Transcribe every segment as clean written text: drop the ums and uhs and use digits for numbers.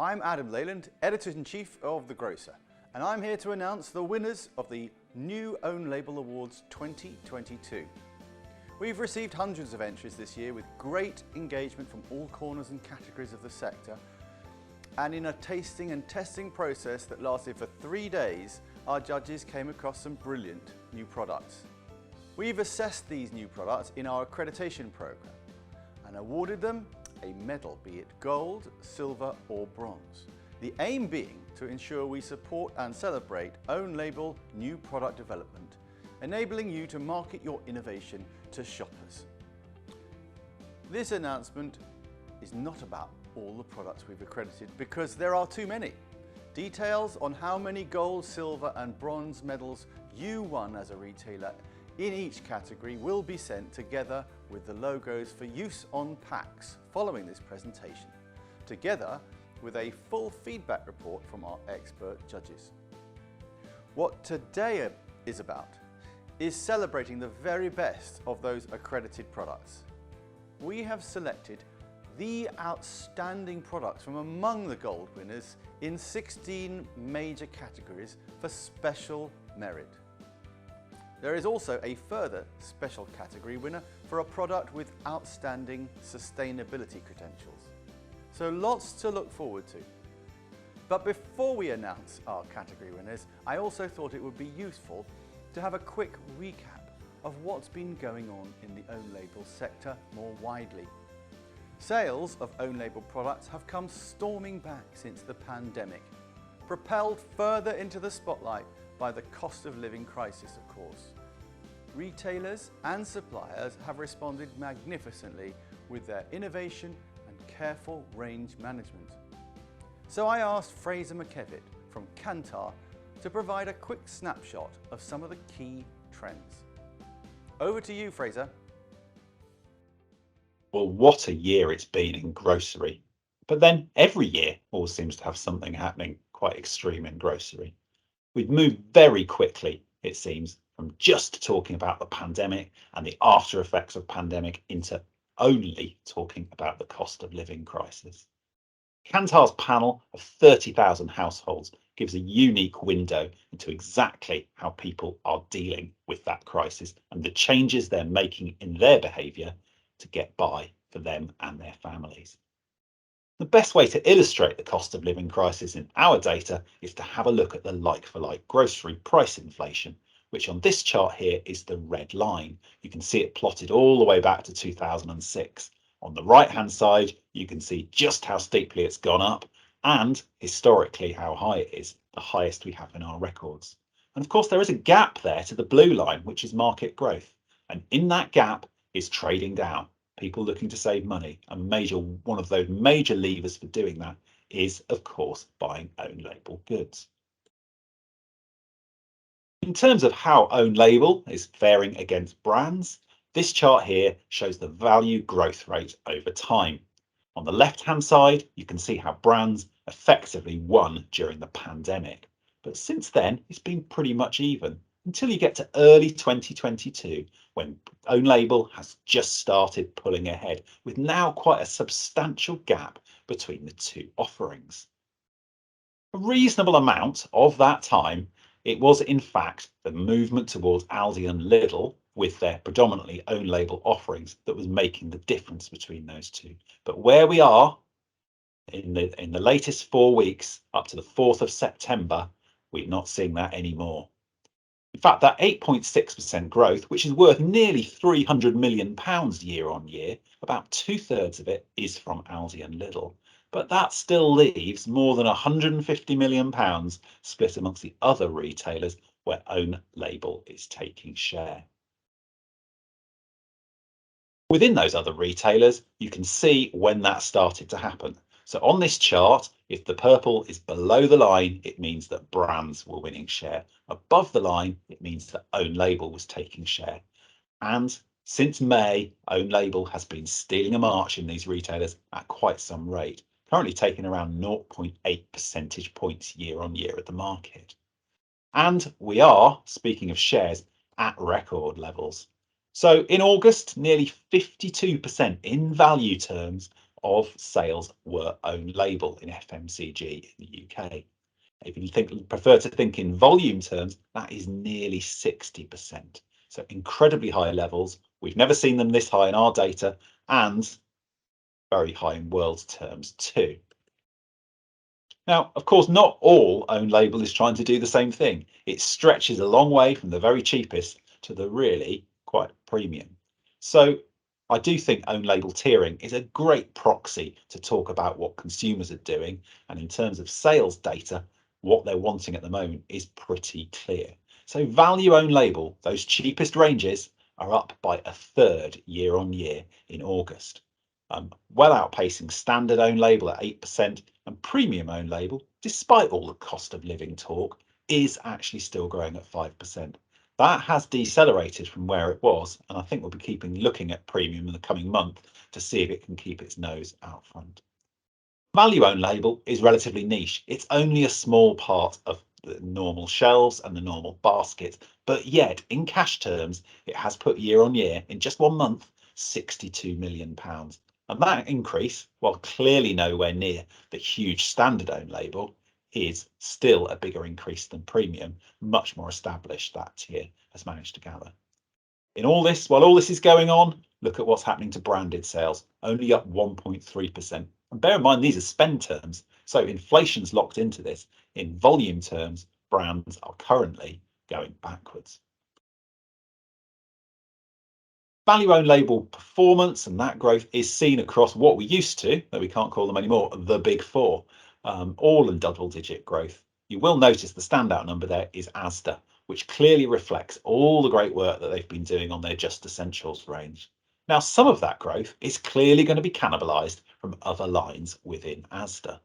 I'm Adam Leyland, Editor-in-Chief of The Grocer, and I'm here to announce the winners of the New Own Label Awards 2022. We've received hundreds of entries this year with great engagement from all corners and categories of the sector, and in a tasting and testing process that lasted for 3 days, our judges came across some brilliant new products. We've assessed these new products in our accreditation program and awarded them a medal, be it gold, silver or bronze. The aim being to ensure we support and celebrate own label new product development, enabling you to market your innovation to shoppers. This announcement is not about all the products we've accredited because there are too many. Details on how many gold, silver and bronze medals you won as a retailer in each category will be sent together with the logos for use on packs following this presentation, together with a full feedback report from our expert judges. What today is about is celebrating the very best of those accredited products. We have selected the outstanding products from among the gold winners in 16 major categories for special merit. There is also a further special category winner for a product with outstanding sustainability credentials. So lots to look forward to. But before we announce our category winners, I also thought it would be useful to have a quick recap of what's been going on in the own label sector more widely. Sales of own label products have come storming back since the pandemic, propelled further into the spotlight by the cost of living crisis, of course. Retailers and suppliers have responded magnificently with their innovation and careful range management. So I asked Fraser McKevitt from Kantar to provide a quick snapshot of some of the key trends. Over to you, Fraser. Well, what a year it's been in grocery. But then every year always seems to have something happening quite extreme in grocery. We've moved very quickly, it seems, from just talking about the pandemic and the after effects of pandemic into only talking about the cost of living crisis. Kantar's panel of 30,000 households gives a unique window into exactly how people are dealing with that crisis and the changes they're making in their behaviour to get by for them and their families. The best way to illustrate the cost of living crisis in our data is to have a look at the like-for-like grocery price inflation, which on this chart here is the red line. You can see it plotted all the way back to 2006. On the right-hand side, you can see just how steeply it's gone up and historically how high it is, the highest we have in our records. And of course, there is a gap there to the blue line, which is market growth. And in that gap is trading down. People looking to save money, and one of those major levers for doing that is, of course, buying own label goods. In terms of how own label is faring against brands, this chart here shows the value growth rate over time. On the left-hand side, you can see how brands effectively won during the pandemic. But since then, it's been pretty much even, until you get to early 2022, when own label has just started pulling ahead, with now quite a substantial gap between the two offerings. A reasonable amount of that time, it was in fact the movement towards Aldi and Lidl with their predominantly own label offerings that was making the difference between those two. But where we are in the latest 4 weeks up to the 4th of September, we're not seeing that anymore. In fact, that 8.6% growth, which is worth nearly £300 million year on year, about 2/3 of it is from Aldi and Lidl. But that still leaves more than £150 million split amongst the other retailers where own label is taking share. Within those other retailers, you can see when that started to happen. So on this chart, if the purple is below the line, it means that brands were winning share. Above the line, it means that own label was taking share. And since May, own label has been stealing a march in these retailers at quite some rate, currently taking around 0.8 percentage points year on year at the market. And we are, speaking of shares, at record levels. So in August, nearly 52% in value terms of sales were own label in FMCG in the UK. If you prefer to think in volume terms, that is nearly 60%. So incredibly high levels. We've never seen them this high in our data, and very high in world terms too. Now, of course, not all own label is trying to do the same thing. It stretches a long way from the very cheapest to the really quite premium. So I do think own label tiering is a great proxy to talk about what consumers are doing. And in terms of sales data, what they're wanting at the moment is pretty clear. So value own label, those cheapest ranges, are up by a third year on year in August. Well outpacing standard own label at 8%, and premium own label, despite all the cost of living talk, is actually still growing at 5%. That has decelerated from where it was, and I think we'll be looking at premium in the coming month to see if it can keep its nose out front. Value own label is relatively niche. It's only a small part of the normal shelves and the normal basket, but yet in cash terms, it has put year on year in just 1 month, £62 million. And that increase, while clearly nowhere near the huge standard own label, is still a bigger increase than premium, much more established that tier has managed to gather. While all this is going on, look at what's happening to branded sales, only up 1.3%. And bear in mind, these are spend terms, so inflation's locked into this. In volume terms, brands are currently going backwards. Value own label performance and that growth is seen across what we used to, though we can't call them anymore, the big four, all in double-digit growth. You will notice the standout number there is Asda, which clearly reflects all the great work that they've been doing on their Just Essentials range. Now, some of that growth is clearly going to be cannibalised from other lines within Asda.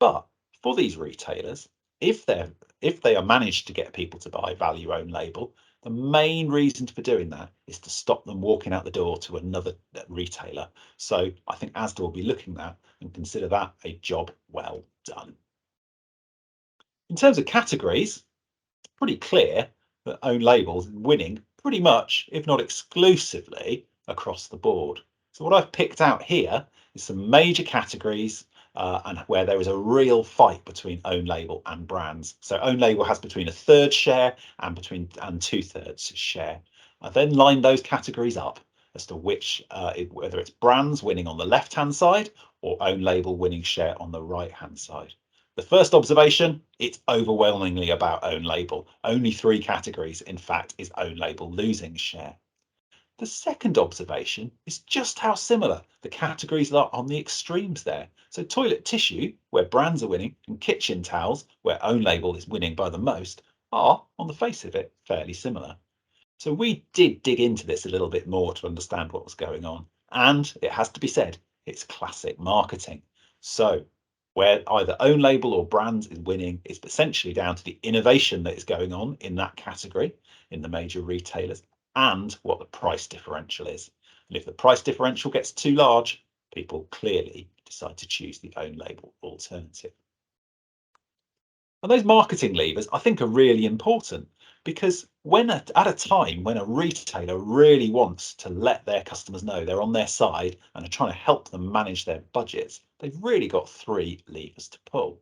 But for these retailers, if they are managed to get people to buy value own label, the main reason for doing that is to stop them walking out the door to another retailer. So I think Asda will be looking at that and consider that a job well done. In terms of categories, it's pretty clear that own labels winning pretty much, if not exclusively, across the board. So what I've picked out here is some major categories and where there is a real fight between own label and brands. So own label has between 1/3 share and 2/3 share. I then lined those categories up as to whether it's brands winning on the left hand side or own label winning share on the right hand side. The first observation, it's overwhelmingly about own label. Only 3 categories, in fact, is own label losing share. The second observation is just how similar the categories are on the extremes there. So toilet tissue, where brands are winning, and kitchen towels, where own label is winning by the most, are, on the face of it, fairly similar. So we did dig into this a little bit more to understand what was going on. And it has to be said, it's classic marketing. So where either own label or brands is winning, it's essentially down to the innovation that is going on in that category in the major retailers, and what the price differential is. And if the price differential gets too large, people clearly decide to choose the own label alternative. And those marketing levers, I think, are really important because at a time when a retailer really wants to let their customers know they're on their side and are trying to help them manage their budgets, they've really got 3 levers to pull.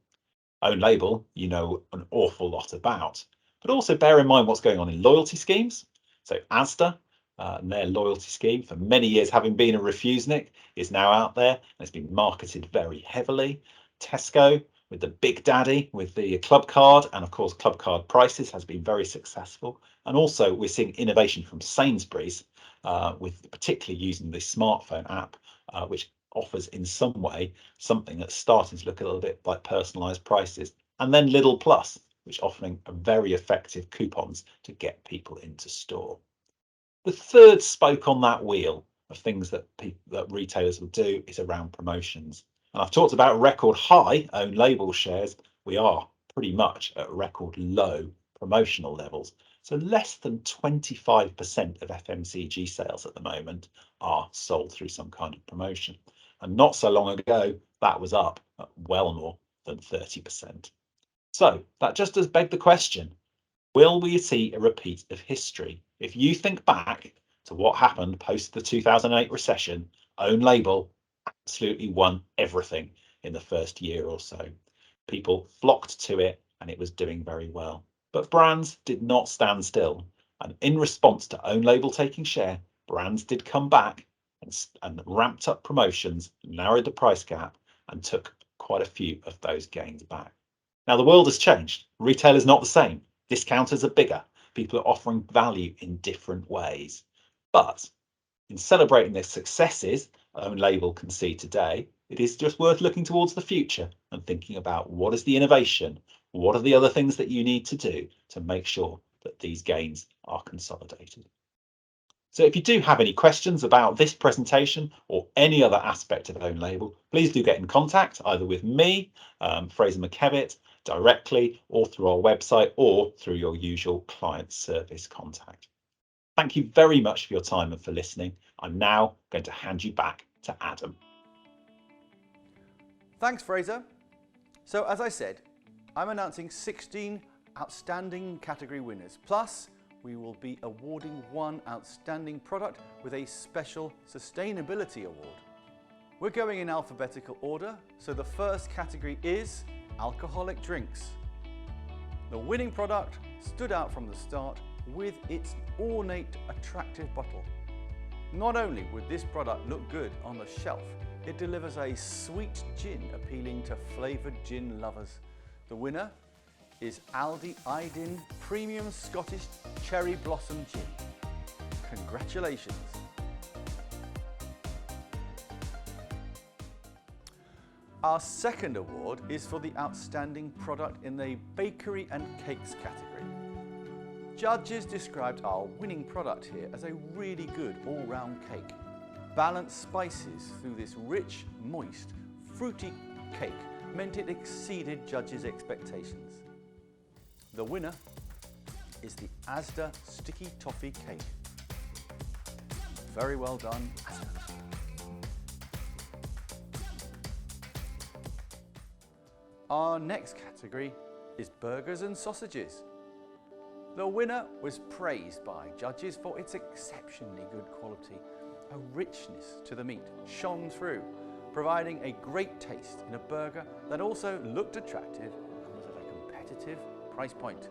Own label, you know an awful lot about, but also bear in mind what's going on in loyalty schemes. So Asda and their loyalty scheme, for many years having been a refusenik, is now out there and it's been marketed very heavily. Tesco with the Big Daddy, with the club card, and of course club card prices has been very successful. And also we're seeing innovation from Sainsbury's with particularly using the smartphone app, which offers in some way something that's starting to look a little bit like personalized prices. And then Lidl Plus, which offering very effective coupons to get people into store. The third spoke on that wheel of things that retailers will do is around promotions. And I've talked about record high own label shares. We are pretty much at record low promotional levels. So less than 25% of FMCG sales at the moment are sold through some kind of promotion. And not so long ago, that was up at well more than 30%. So that just does beg the question, will we see a repeat of history? If you think back to what happened post the 2008 recession, own label absolutely won everything in the first year or so. People flocked to it and it was doing very well. But brands did not stand still. And in response to own label taking share, brands did come back and ramped up promotions, narrowed the price gap, and took quite a few of those gains back. Now, the world has changed. Retail is not the same. Discounters are bigger. People are offering value in different ways. But in celebrating the successes own label can see today, it is just worth looking towards the future and thinking about what is the innovation, what are the other things that you need to do to make sure that these gains are consolidated. So if you do have any questions about this presentation or any other aspect of own label, please do get in contact either with me, Fraser McKevitt, directly, or through our website, or through your usual client service contact. Thank you very much for your time and for listening. I'm now going to hand you back to Adam. Thanks, Fraser. So as I said, I'm announcing 16 outstanding category winners. Plus, we will be awarding one outstanding product with a special sustainability award. We're going in alphabetical order, so the first category is alcoholic drinks. The winning product stood out from the start with its ornate, attractive bottle. Not only would this product look good on the shelf, it delivers a sweet gin appealing to flavoured gin lovers. The winner is Aldi Idin Premium Scottish Cherry Blossom Gin. Congratulations. Our second award is for the outstanding product in the bakery and cakes category. Judges described our winning product here as a really good all-round cake. Balanced spices through this rich, moist, fruity cake meant it exceeded judges' expectations. The winner is the Asda Sticky Toffee Cake. Very well done, Asda. Our next category is burgers and sausages. The winner was praised by judges for its exceptionally good quality. A richness to the meat shone through, providing a great taste in a burger that also looked attractive and was at a competitive price point.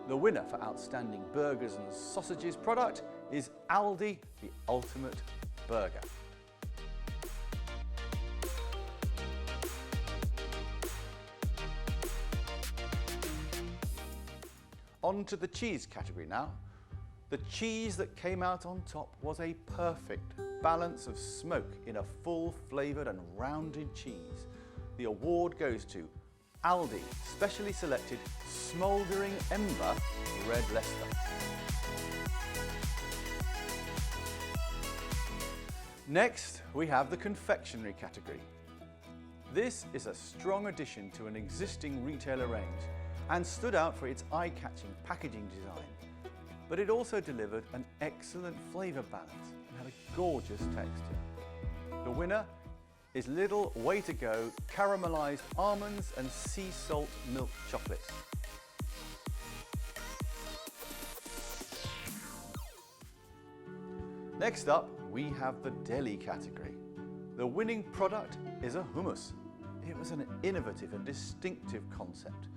The winner for outstanding burgers and sausages product is Aldi, the Ultimate Burger. On to the cheese category now. The cheese that came out on top was a perfect balance of smoke in a full flavoured and rounded cheese. The award goes to Aldi specially selected Smouldering Ember Red Leicester. Next, we have the confectionery category. This is a strong addition to an existing retailer range and stood out for its eye-catching packaging design. But it also delivered an excellent flavour balance and had a gorgeous texture. The winner is Little Way to Go caramelised almonds and sea salt milk chocolate. Next up, we have the deli category. The winning product is a hummus. It was an innovative and distinctive concept,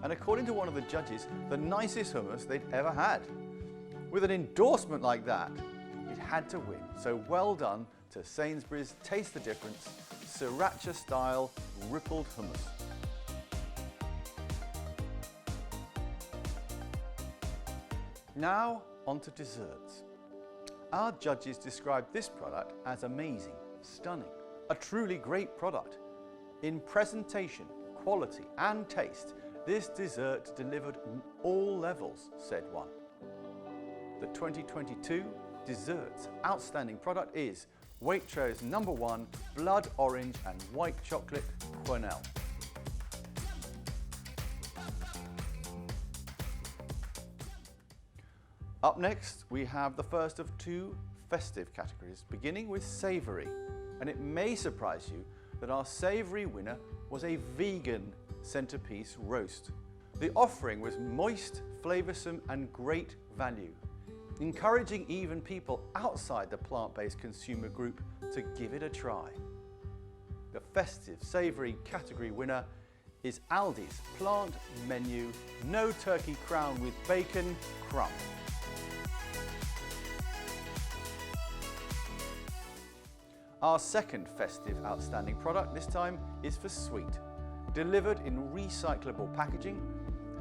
and according to one of the judges, the nicest hummus they'd ever had. With an endorsement like that, it had to win, so well done to Sainsbury's Taste the Difference Sriracha style rippled hummus. Now on to desserts. Our judges described this product as amazing, stunning, a truly great product. In presentation, quality and taste, this dessert delivered on all levels, said one. The 2022 Desserts Outstanding Product is Waitrose #1 Blood Orange and White Chocolate Quenelle. Up next, we have the first of two festive categories, beginning with savoury. And it may surprise you that our savoury winner was a vegan centrepiece roast. The offering was moist, flavoursome and great value. encouraging even people outside the plant-based consumer group to give it a try. The festive savoury category winner is Aldi's plant menu no turkey crown with bacon crumb. Our second festive outstanding product this time is for sweet. Delivered in recyclable packaging,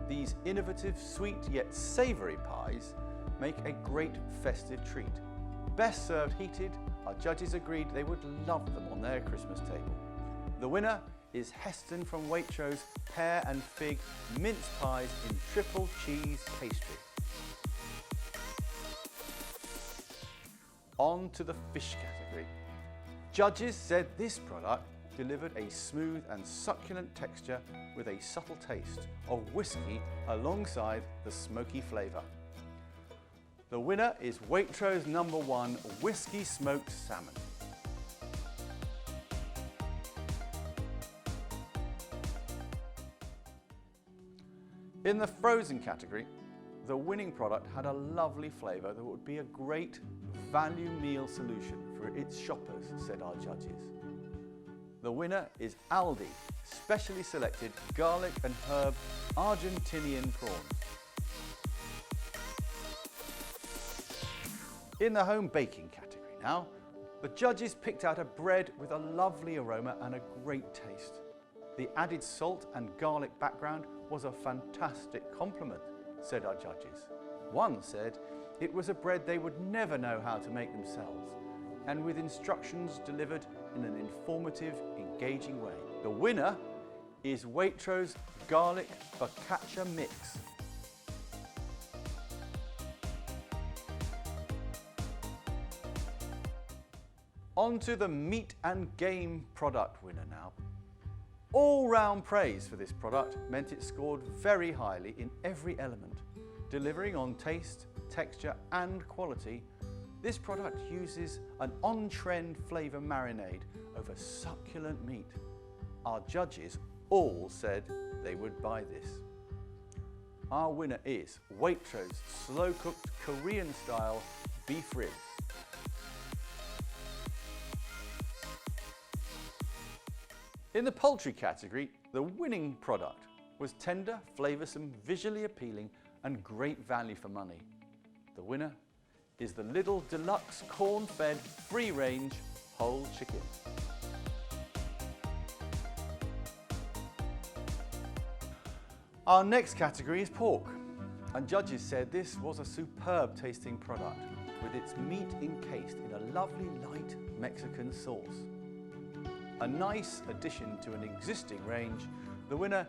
these innovative sweet yet savoury pies make a great festive treat. Best served heated, our judges agreed they would love them on their Christmas table. The winner is Heston from Waitrose pear and fig mince pies in triple cheese pastry. On to the fish category. Judges said this product delivered a smooth and succulent texture with a subtle taste of whiskey alongside the smoky flavour. The winner is Waitrose #1 Whiskey Smoked Salmon. In the frozen category, the winning product had a lovely flavour that would be a great value meal solution for its shoppers, said our judges. The winner is Aldi specially selected garlic and herb Argentinian prawns. In the home baking category now, the judges picked out a bread with a lovely aroma and a great taste. The added salt and garlic background was a fantastic compliment, said our judges. One said it was a bread they would never know how to make themselves, and with instructions delivered in an informative, engaging way. The winner is Waitrose Garlic Focaccia Mix. On to the meat and game product winner now. All-round praise for this product meant it scored very highly in every element. Delivering on taste, texture and quality, this product uses an on-trend flavour marinade over succulent meat. Our judges all said they would buy this. Our winner is Waitrose slow-cooked Korean-style beef ribs. In the poultry category, the winning product was tender, flavoursome, visually appealing and great value for money. The winner is the Lidl Deluxe corn-fed free-range whole chicken. Our next category is pork, and judges said this was a superb tasting product with its meat encased in a lovely light Mexican sauce. A nice addition to an existing range, the winner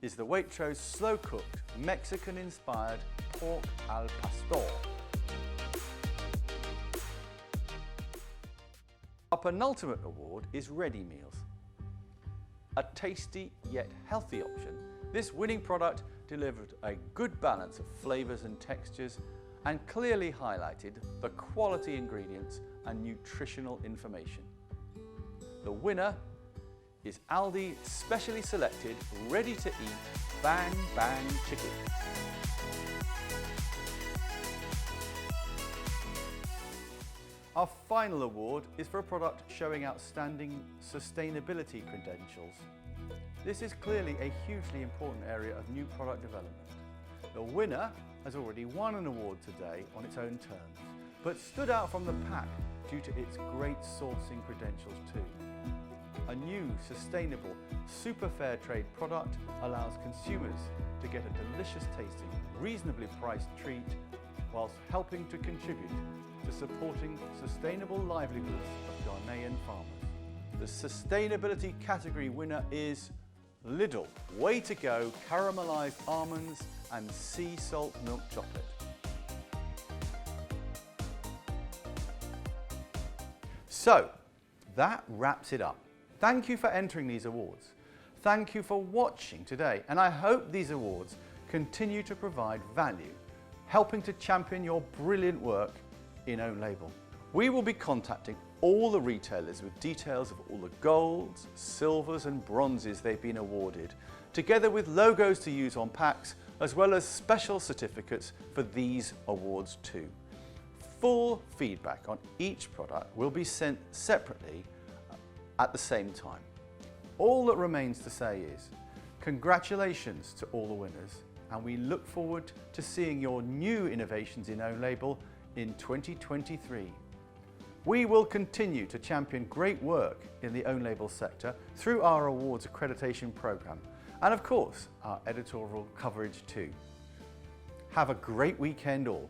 is the Waitrose slow-cooked Mexican-inspired pork al pastor. Our penultimate award is ready meals. A tasty yet healthy option, this winning product delivered a good balance of flavours and textures and clearly highlighted the quality ingredients and nutritional information. The winner is Aldi specially selected ready-to-eat Bang Bang Chicken. Our final award is for a product showing outstanding sustainability credentials. This is clearly a hugely important area of new product development. The winner has already won an award today on its own terms, but stood out from the pack due to its great sourcing credentials too. A new, sustainable, super fair trade product allows consumers to get a delicious tasting, reasonably priced treat whilst helping to contribute to supporting sustainable livelihoods of Ghanaian farmers. The sustainability category winner is Lidl Way to Go caramelised almonds and sea salt milk chocolate. So, that wraps it up. Thank you for entering these awards. Thank you for watching today, and I hope these awards continue to provide value, helping to champion your brilliant work in Own Label. We will be contacting all the retailers with details of all the golds, silvers and bronzes they've been awarded, together with logos to use on packs, as well as special certificates for these awards too. Full feedback on each product will be sent separately at the same time. All that remains to say is congratulations to all the winners, and we look forward to seeing your new innovations in own label in 2023. We will continue to champion great work in the own label sector through our awards accreditation programme and of course our editorial coverage too. Have a great weekend all.